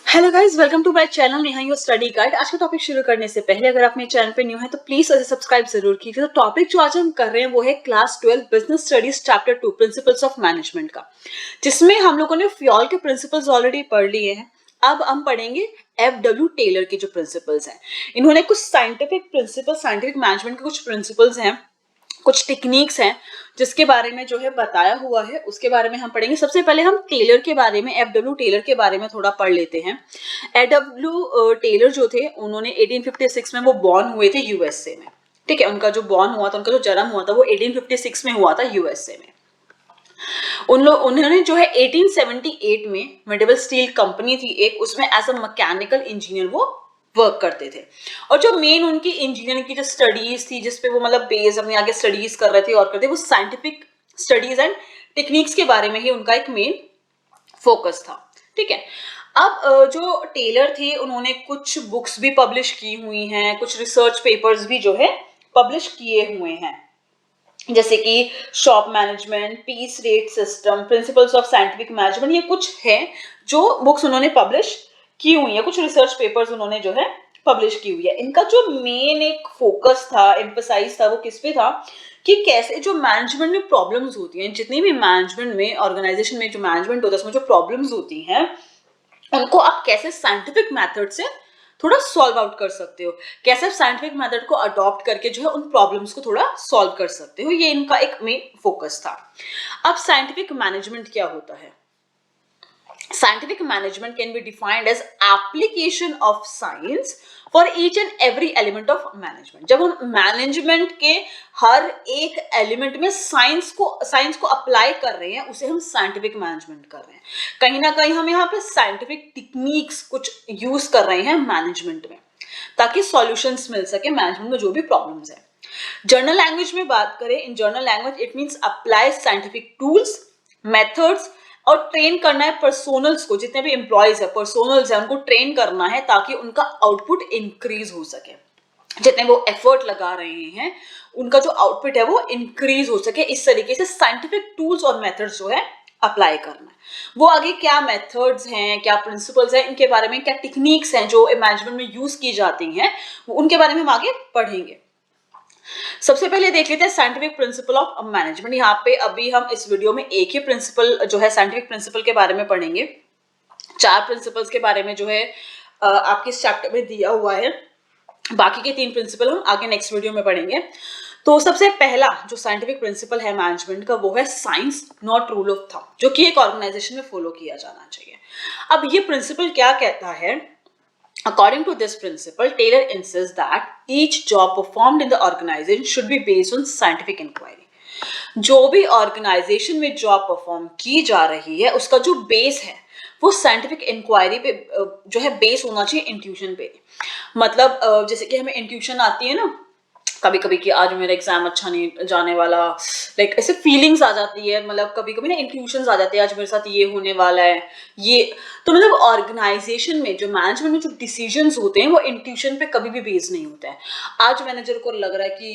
Hello guys, welcome to my channel Neha your study guide. आज का topic शुरू करने से पहले अगर आप मेरे चैनल पे न्यू हैं तो प्लीज उसे सब्सक्राइब जरूर कीजिए। तो टॉपिक जो आज हम कर रहे हैं वो है class 12 business studies chapter 2 principles of management का, जिसमें हम लोगों ने फ्योल के प्रिंसिपल्स ऑलरेडी पढ़ लिए हैं। अब हम पढ़ेंगे FW टेलर के जो प्रिंसिपल्स हैं। इन्होंने कुछ साइंटिफिक मैनेजमेंट के कुछ प्रिंसिपल्स हैं, कुछ टेक्निक्स हैं जिसके बारे में जो है बताया हुआ है, उसके बारे में हम पढ़ेंगे। सबसे पहले हम टेलर के बारे में, FW टेलर के बारे में थोड़ा पढ़ लेते हैं। FW टेलर जो थे, उन्होंने 1856 में वो बॉर्न हुए थे यूएसए में। ठीक है, उनका जो बॉर्न हुआ था, उनका जो जन्म हुआ था वो 1856 में हुआ था यूएसए में। उन्होंने जो है 1878 में मेडेवल स्टील कंपनी थी एक, उसमें एज अ मैकेनिकल इंजीनियर वो वर्क करते थे। और जो मेन उनकी इंजीनियरिंग की जो स्टडीज थी, जिसपे वो मतलब बेस अपनी आगे स्टडीज कर रहे थे और करते, वो साइंटिफिक स्टडीज एंड टेक्निक्स के बारे में ही उनका एक मेन फोकस था। ठीक है, अब जो टेलर थे उन्होंने कुछ बुक्स भी पब्लिश की हुई हैं, कुछ रिसर्च पेपर्स भी जो है पब्लिश किए हुए हैं, जैसे कि shop management, piece rate system, principles of scientific management. ये कुछ है जो बुक्स उन्होंने पब्लिश की हुई है, कुछ रिसर्च पेपर्स उन्होंने जो है पब्लिश की हुई है। इनका जो मेन एक फोकस था, एम्फसाइज था, वो किस पे था कि कैसे जो मैनेजमेंट में प्रॉब्लम्स होती हैं, जितनी भी मैनेजमेंट में, ऑर्गेनाइजेशन में जो मैनेजमेंट होता है उसमें जो प्रॉब्लम्स होती हैं, उनको आप कैसे साइंटिफिक मेथड से थोड़ा सॉल्व आउट कर सकते हो, कैसे साइंटिफिक मेथड को अडॉप्ट करके जो है उन प्रॉब्लम्स को थोड़ा सॉल्व कर सकते हो। ये इनका एक मेन फोकस था। अब साइंटिफिक मैनेजमेंट क्या होता है? Scientific management can be defined as application of science for each and every element of management। जब हम मैनेजमेंट के हर एक एलिमेंट में साइंस को अप्लाई कर रहे हैं, उसे हम साइंटिफिक मैनेजमेंट कर रहे हैं। कहीं ना कहीं हम यहाँ पे साइंटिफिक टेक्निक्स कुछ यूज कर रहे हैं मैनेजमेंट में, ताकि सॉल्यूशंस मिल सके मैनेजमेंट में जो भी प्रॉब्लम्स है। जर्नल लैंग्वेज में बात करें, in general language it means apply scientific tools, methods, और ट्रेन करना है पर्सोनल्स को, जितने भी एम्प्लॉयज है, पर्सोनल्स है, उनको ट्रेन करना है ताकि उनका आउटपुट इंक्रीज हो सके। जितने वो एफर्ट लगा रहे हैं, उनका जो आउटपुट है वो इंक्रीज हो सके। इस तरीके से साइंटिफिक टूल्स और मेथड्स जो है अप्लाई करना है। वो आगे क्या मेथड्स हैं, क्या प्रिंसिपल्स हैं, इनके बारे में क्या टेक्निक्स हैं जो मैनेजमेंट में यूज की जाती हैं, उनके बारे में हम आगे पढ़ेंगे। सबसे पहले देख लेते हैं साइंटिफिक प्रिंसिपल ऑफ मैनेजमेंट। यहाँ पे अभी हम इस वीडियो में एक ही प्रिंसिपल जो है साइंटिफिक प्रिंसिपल के बारे में पढ़ेंगे। 4 प्रिंसिपल्स के बारे में जो है आपके इस चैप्टर में दिया हुआ है, बाकी के 3 प्रिंसिपल हम आगे नेक्स्ट वीडियो में पढ़ेंगे। तो सबसे पहला जो साइंटिफिक प्रिंसिपल है मैनेजमेंट का, वो है science not rule of thumb, जो कि एक ऑर्गेनाइजेशन में फॉलो किया जाना चाहिए। अब ये प्रिंसिपल क्या कहता है? According to this principle, Taylor insists that each job performed in the organization should be based on scientific inquiry। जो भी ऑर्गेनाइजेशन में जॉब परफॉर्म की जा रही है, उसका जो बेस है वो साइंटिफिक इंक्वायरी पे जो है बेस होना चाहिए, इंट्यूशन पे। मतलब जैसे कि हमें इंट्यूशन आती है ना कभी कभी कि आज मेरा एग्जाम अच्छा नहीं जाने वाला, लाइक ऐसे फीलिंग्स आ जाती है, मतलब कभी कभी ना इंट्यूशंस आ जाते हैं, आज मेरे साथ ये होने वाला है ये। तो मतलब ऑर्गेनाइजेशन में जो मैनेजमेंट में जो डिसीजंस होते हैं वो इंट्यूशन पे कभी भी बेस्ड नहीं होता है। आज मैनेजर को लग रहा है कि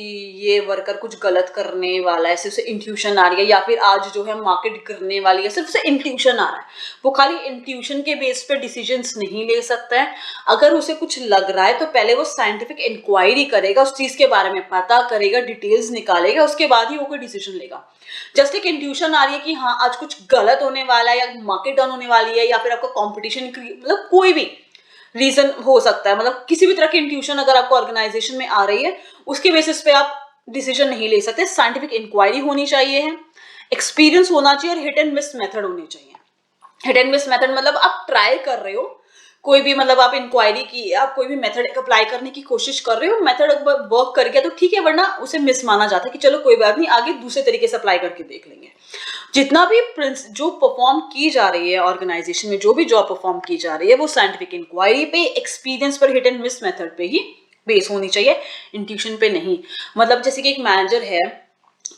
ये वर्कर कुछ गलत करने वाला है, सिर्फ उसे इंट्यूशन आ रही है, या फिर आज जो है मार्केट गिरने वाली है, सिर्फ उसे इंट्यूशन आ रहा है। वो खाली इंट्यूशन के बेस पे डिसीजंस नहीं ले सकता है। अगर उसे कुछ लग रहा है तो पहले वो साइंटिफिक इंक्वायरी करेगा, उस चीज के बारे में पता करेगा, डिटेल्स निकालेगा, उसके बाद ही वो कोई डिसीजन लेगा। जस्ट एक इंट्यूशन आ रही है कि हाँ आज कुछ गलत होने वाला है, या मार्केट डाउन होने वाली है, या फिर आपका कंपटीशन, मतलब कोई भी रीजन हो सकता है, मतलब किसी भी तरह की इंट्यूशन अगर आपको ऑर्गेनाइजेशन में आ रही है, उसके बेसिस पे आप डिसीजन नहीं ले सकते। साइंटिफिक इंक्वायरी होनी चाहिए है, एक्सपीरियंस होना चाहिए, और हिट एंड मिस मेथड होनी चाहिए। हिट एंड मिस मेथड मतलब आप ट्राई कर रहे हो कोई भी, मतलब आप इंक्वायरी की, आप कोई भी मेथड अप्लाई करने की कोशिश कर रहे हो, मेथड वर्क कर गया तो ठीक है, वरना उसे मिस माना जाता है कि चलो कोई बात नहीं, आगे दूसरे तरीके से अप्लाई करके देख लेंगे। जितना भी जो परफॉर्म की जा रही है ऑर्गेनाइजेशन में, जो भी जॉब परफॉर्म की जा रही है, वो साइंटिफिक इंक्वायरी पे, एक्सपीरियंस पर, हिट एंड मिस मेथड पे ही बेस होनी चाहिए, इंट्यूशन पे नहीं। मतलब जैसे कि एक मैनेजर है,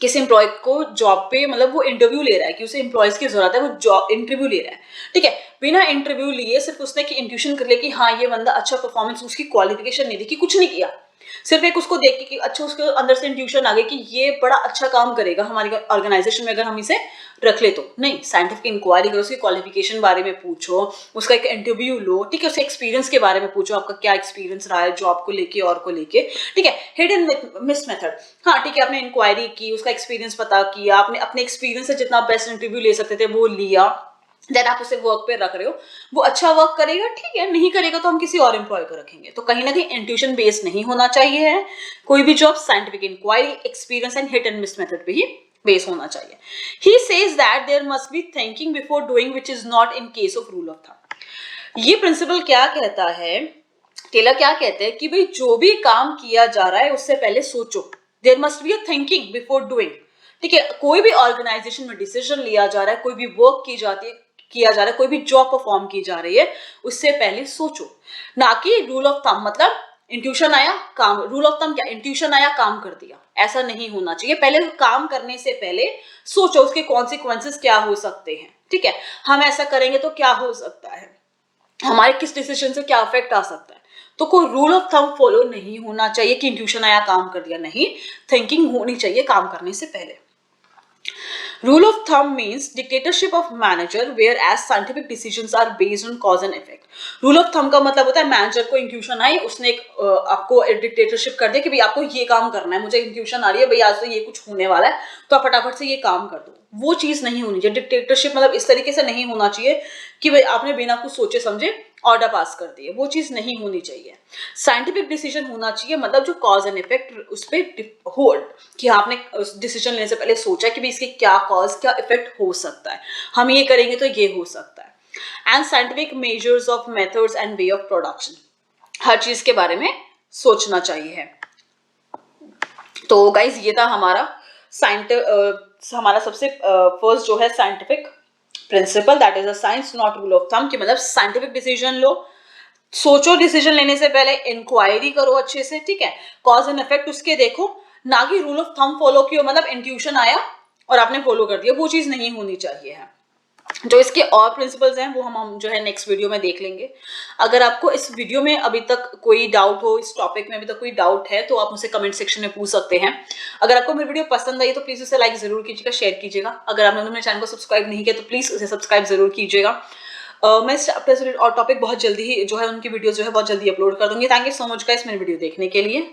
किसी एम्प्लॉय को जॉब पे, मतलब वो इंटरव्यू ले रहा है कि उसे एम्प्लॉयज की जरूरत है, वो जॉब इंटरव्यू ले रहा है, ठीक है, बिना इंटरव्यू लिए सिर्फ उसने कि इंट्यूशन कर लिया कि हाँ ये बंदा अच्छा परफॉर्मेंस, उसकी क्वालिफिकेशन नहीं देखी, कुछ नहीं किया, सिर्फ एक उसको देख के कि अच्छा उसके अंदर से इंट्यूशन आ गई कि ये बड़ा अच्छा काम करेगा हमारी ऑर्गेनाइजेशन में अगर हम इसे रख ले तो नहीं, साइंटिफिक इंक्वायरी करो, उसकी क्वालिफिकेशन बारे में पूछो, उसका एक इंटरव्यू लो, ठीक है, उसके एक्सपीरियंस के बारे में पूछो, आपका क्या एक्सपीरियंस रहा है जॉब को लेके और को लेके, ठीक है। हिट एंड मिस मेथड, हाँ ठीक है, आपने इंक्वायरी की, उसका एक्सपीरियंस पता किया, आपने अपने एक्सपीरियंस से जितना बेस्ट इंटरव्यू ले सकते थे वो लिया, देन आप उसे वर्क पे रख रहे हो, वो अच्छा वर्क करेगा ठीक है, नहीं करेगा तो हम किसी और एम्प्लॉय को रखेंगे। तो कहीं ना कहीं इंट्यूशन बेस्ड नहीं होना चाहिए है कोई भी job, scientific inquiry, experience and hit and miss method पे ही बेस होना चाहिए। He says that there must be thinking before doing which is not in case of rule of thumb. ये प्रिंसिपल क्या कहता है, टेलर क्या कहते हैं कि भाई जो भी काम किया जा रहा है उससे पहले सोचो, there must be a thinking before doing, ठीक है। कोई भी ऑर्गेनाइजेशन में डिसीजन लिया जा रहा है, कोई भी वर्क किया जा रहा है, कोई भी जॉब परफॉर्म की जा रही है, उससे पहले सोचो, ना कि रूल ऑफ थंब मतलब इंट्यूशन आया काम, रूल ऑफ थंब क्या, इंट्यूशन आया काम कर दिया, ऐसा नहीं होना चाहिए। पहले काम करने से पहले सोचो उसके कॉन्सिक्वेंसेस क्या हो सकते हैं, ठीक है, हम ऐसा करेंगे तो क्या हो सकता है, हमारे किस डिसीजन से क्या इफेक्ट आ सकता है। तो कोई रूल ऑफ थंब फॉलो नहीं होना चाहिए कि इंट्यूशन आया काम कर दिया, नहीं, थिंकिंग होनी चाहिए काम करने से पहले। Rule of thumb means dictatorship of manager whereas scientific decisions are based on cause and effect. Rule of thumb का मतलब होता है मैनेजर को इंट्यूशन आई, उसने एक आपको डिक्टेटरशिप कर दिया कि भाई आपको ये काम करना है, मुझे इंट्यूशन आ रही है भाई आज तो ये कुछ होने वाला है तो आप फटाफट से ये काम कर दो। वो चीज नहीं होनी चाहिए। डिक्टेटरशिप मतलब इस तरीके से नहीं होना चाहिए कि भाई आपने बिना कुछ सोचे समझे ऑर्डर पास कर दिए, वो चीज नहीं होनी चाहिए। साइंटिफिक डिसीजन होना चाहिए, मतलब जो कॉज एंड इफेक्ट उस पर होल्ड, कि आपने डिसीजन लेने से पहले सोचा कि भाई इसके क्या कॉज क्या इफेक्ट हो सकता है, हम ये करेंगे तो ये हो सकता है। And scientific measures of methods and way of production, हर चीज के बारे में सोचना चाहिए। तो गाइज ये था हमारा हमारा सबसे फर्स्ट जो है scientific principle, that is a science not rule of thumb, कि मतलब साइंटिफिक डिसीजन लो, सोचो डिसीजन लेने से पहले, इंक्वायरी करो अच्छे से, ठीक है, कॉज एंड इफेक्ट उसके देखो, ना कि रूल ऑफ थंब फॉलो किया मतलब इंट्यूशन आया और आपने फॉलो कर दिया, वो चीज नहीं होनी चाहिए है। जो इसके और प्रिंसिपल्स हैं वो हम जो है नेक्स्ट वीडियो में देख लेंगे। अगर आपको इस वीडियो में अभी तक कोई डाउट हो, इस टॉपिक में अभी तक कोई डाउट है तो आप मुझसे कमेंट सेक्शन में पूछ सकते हैं। अगर आपको मेरी वीडियो पसंद आई तो प्लीज उसे लाइक जरूर कीजिएगा, शेयर कीजिएगा। अगर आपने मेरे चैनल को सब्सक्राइब नहीं किया तो प्लीज उसे सब्सक्राइब जरूर कीजिएगा। मैं इस और टॉपिक बहुत जल्दी ही जो है उनकी वीडियो जो है बहुत जल्दी अपलोड कर दूंगी। Thank you so much guys मेरी वीडियो देखने के लिए।